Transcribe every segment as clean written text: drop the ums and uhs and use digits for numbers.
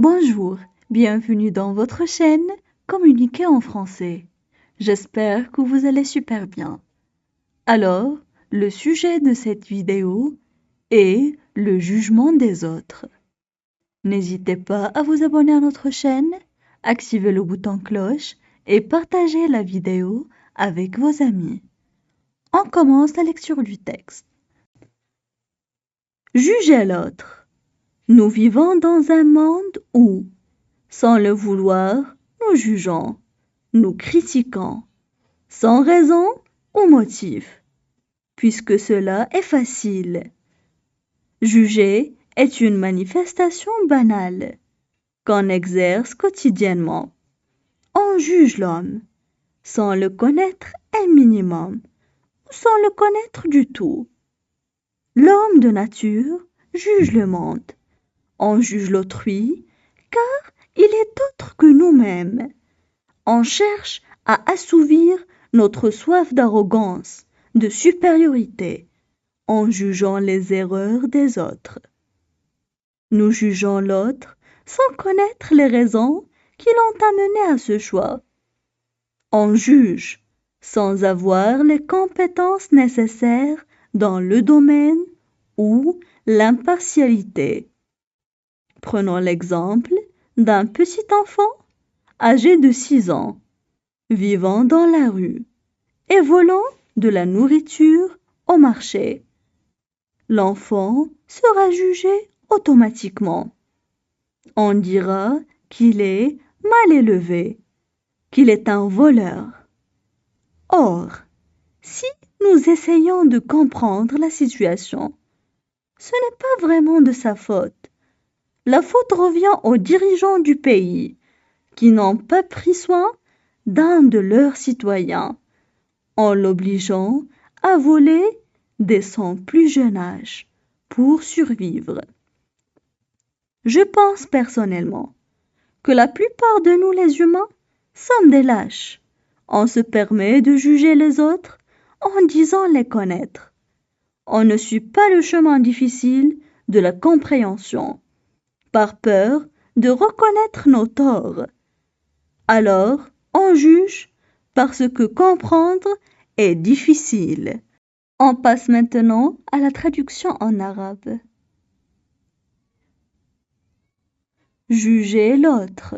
Bonjour, bienvenue dans votre chaîne Communiquer en français. J'espère que vous allez super bien. Alors, le sujet de cette vidéo est le jugement des autres. N'hésitez pas à vous abonner à notre chaîne, activer le bouton cloche et partager la vidéo avec vos amis. On commence la lecture du texte. Juger l'autre. Nous vivons dans un monde où, sans le vouloir, nous jugeons, nous critiquons, sans raison ou motif, puisque cela est facile. Juger est une manifestation banale qu'on exerce quotidiennement. On juge l'homme, sans le connaître un minimum, ou sans le connaître du tout. L'homme de nature juge le monde. On juge l'autrui, car il est autre que nous-mêmes. On cherche à assouvir notre soif d'arrogance, de supériorité, en jugeant les erreurs des autres. Nous jugeons l'autre sans connaître les raisons qui l'ont amené à ce choix. On juge sans avoir les compétences nécessaires dans le domaine ou l'impartialité. Prenons l'exemple d'un petit enfant âgé de 6 ans, vivant dans la rue et volant de la nourriture au marché. L'enfant sera jugé automatiquement. On dira qu'il est mal élevé, qu'il est un voleur. Or, si nous essayons de comprendre la situation, ce n'est pas vraiment de sa faute. La faute revient aux dirigeants du pays qui n'ont pas pris soin d'un de leurs citoyens en l'obligeant à voler dès son plus jeune âge pour survivre. Je pense personnellement que la plupart de nous les humains sommes des lâches. On se permet de juger les autres en disant les connaître. On ne suit pas le chemin difficile de la compréhension, par peur de reconnaître nos torts. Alors, on juge parce que comprendre est difficile. On passe maintenant à la traduction en arabe. Juger l'autre.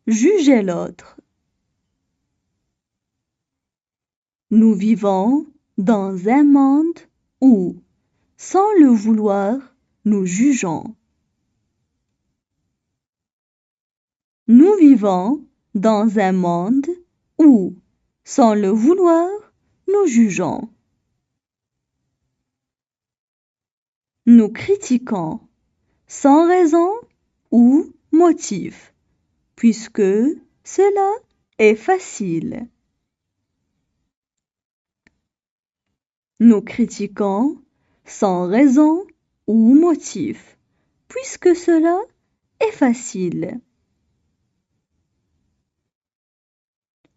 Juger l'autre. Nous vivons dans un monde où, sans le vouloir, nous jugeons. Nous vivons dans un monde où, sans le vouloir, nous jugeons. Nous critiquons, sans raison ou motif, puisque cela est facile. Nous critiquons sans raison ou motif, puisque cela est facile.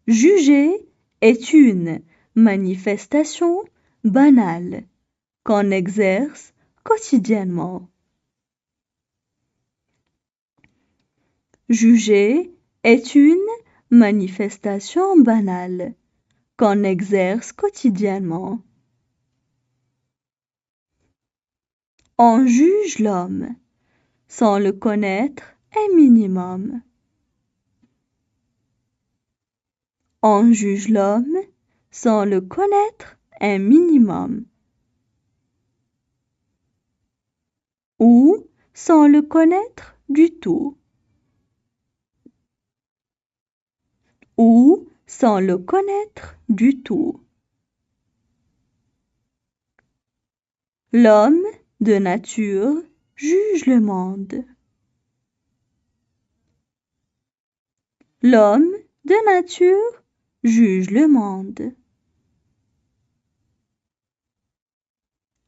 Juger est une manifestation banale qu'on exerce quotidiennement. Juger est une manifestation banale qu'on exerce quotidiennement. On juge l'homme sans le connaître un minimum. On juge l'homme sans le connaître un minimum. Ou sans le connaître du tout. Ou sans le connaître du tout. L'homme de nature juge le monde. L'homme de nature juge le monde.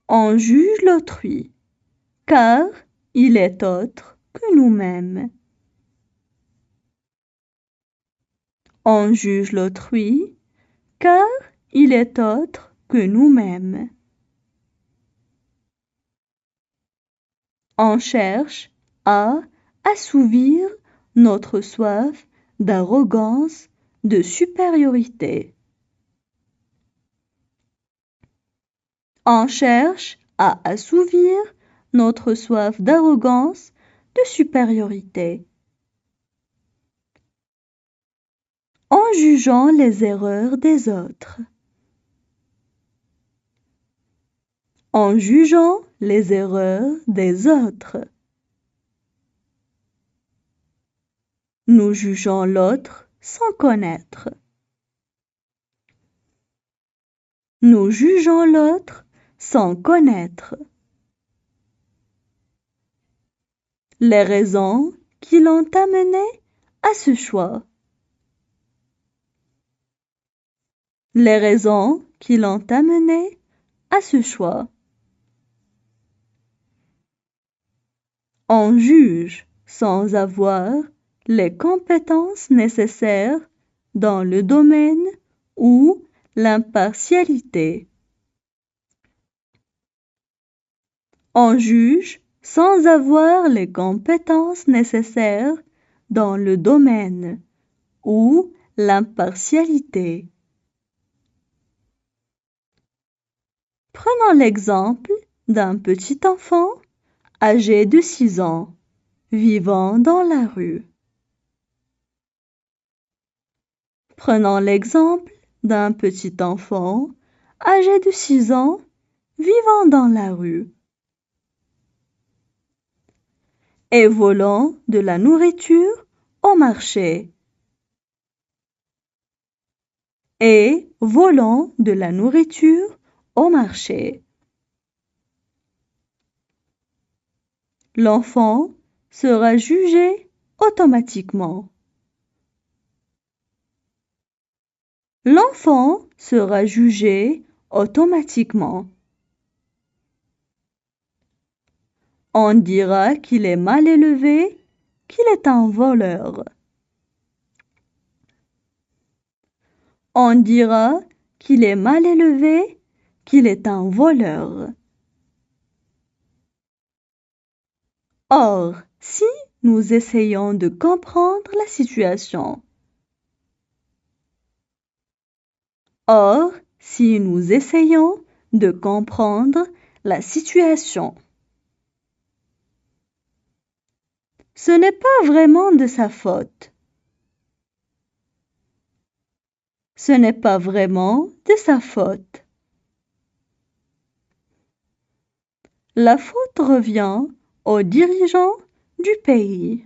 On juge l'autrui, car il est autre que nous-mêmes. On juge l'autrui, car il est autre que nous-mêmes. On cherche à assouvir notre soif d'arrogance, de supériorité. On cherche à assouvir notre soif d'arrogance, de supériorité. En jugeant les erreurs des autres. En jugeant les erreurs des autres. Nous jugeons l'autre sans connaître. Nous jugeons l'autre sans connaître. Les raisons qui l'ont amené à ce choix. Les raisons qui l'ont amené à ce choix. On juge sans avoir les compétences nécessaires dans le domaine ou l'impartialité. On juge sans avoir les compétences nécessaires dans le domaine ou l'impartialité. Prenons l'exemple d'un petit enfant âgé de 6 ans, vivant dans la rue. Prenons l'exemple d'un petit enfant âgé de 6 ans, vivant dans la rue. Et volant de la nourriture au marché. Et volant de la nourriture au marché. L'enfant sera jugé automatiquement. L'enfant sera jugé automatiquement. On dira qu'il est mal élevé, qu'il est un voleur. On dira qu'il est mal élevé, qu'il est un voleur. Or, si nous essayons de comprendre la situation, ce n'est pas vraiment de sa faute. Ce n'est pas vraiment de sa faute. La faute revient aux dirigeants du pays.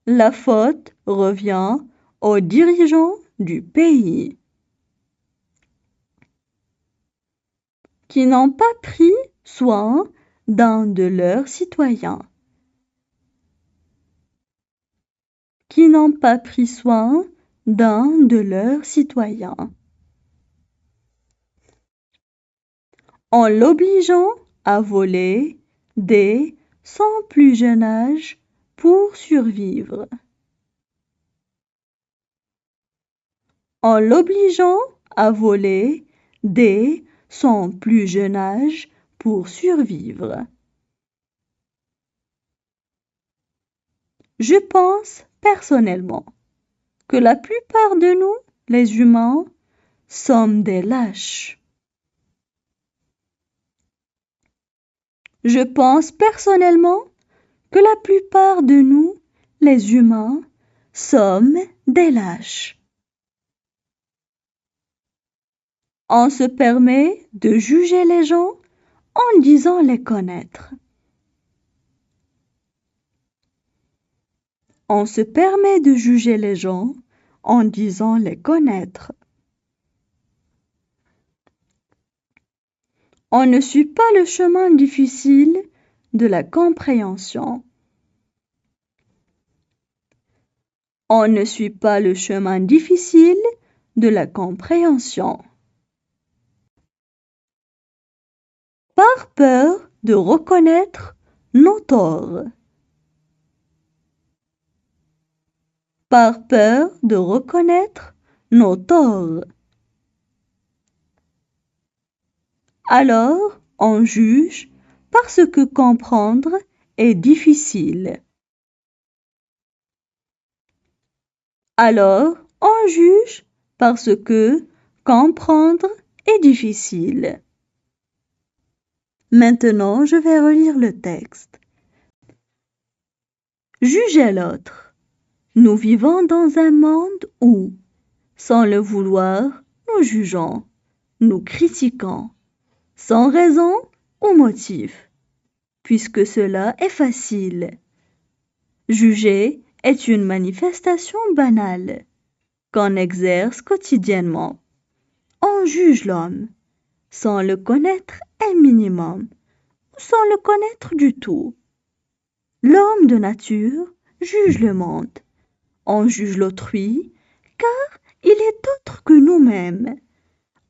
La faute revient aux dirigeants du pays qui n'ont pas pris soin d'un de leurs citoyens. Qui n'ont pas pris soin d'un de leurs citoyens. En l'obligeant à voler dès son plus jeune âge pour survivre. En l'obligeant à voler dès son plus jeune âge pour survivre. Je pense personnellement que la plupart de nous, les humains, sommes des lâches. Je pense personnellement que la plupart de nous, les humains, sommes des lâches. On se permet de juger les gens en disant les connaître. On se permet de juger les gens en disant les connaître. On ne suit pas le chemin difficile de la compréhension. On ne suit pas le chemin difficile de la compréhension. Par peur de reconnaître nos torts. Par peur de reconnaître nos torts. Alors, On juge parce que comprendre est difficile. Alors, on juge parce que comprendre est difficile. Maintenant, je vais relire le texte. Juger l'autre. Nous vivons dans un monde où, sans le vouloir, nous jugeons, nous critiquons, sans raison ou motif, puisque cela est facile. Juger est une manifestation banale qu'on exerce quotidiennement. On juge l'homme, sans le connaître un minimum, ou sans le connaître du tout. L'homme de nature juge le monde. On juge l'autrui, car il est autre que nous-mêmes.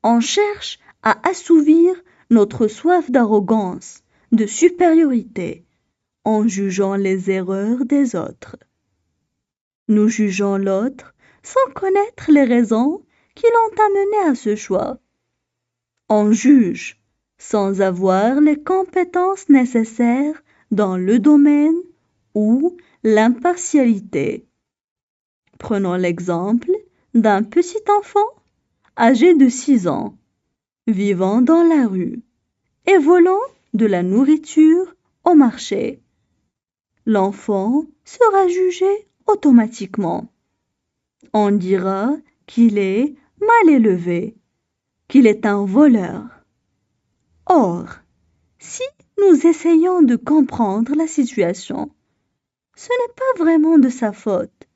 On cherche à assouvir notre soif d'arrogance, de supériorité, en jugeant les erreurs des autres. Nous jugeons l'autre sans connaître les raisons qui l'ont amené à ce choix. On juge sans avoir les compétences nécessaires dans le domaine ou l'impartialité. Prenons l'exemple d'un petit enfant âgé de 6 ans, vivant dans la rue et volant de la nourriture au marché. L'enfant sera jugé automatiquement. On dira qu'il est mal élevé, qu'il est un voleur. Or, si nous essayons de comprendre la situation, ce n'est pas vraiment de sa faute.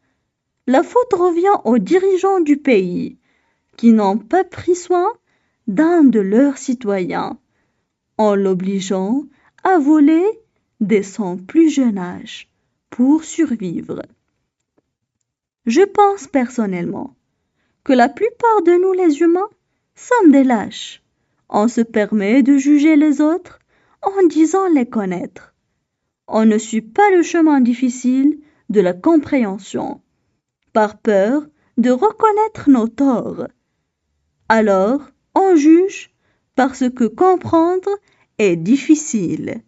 La faute revient aux dirigeants du pays qui n'ont pas pris soin d'un de leurs citoyens en l'obligeant à voler dès son plus jeune âge pour survivre. Je pense personnellement que la plupart de nous les humains sommes des lâches. On se permet de juger les autres en disant les connaître. On ne suit pas le chemin difficile de la compréhension, par peur de reconnaître nos torts. Alors, on juge parce que comprendre est difficile.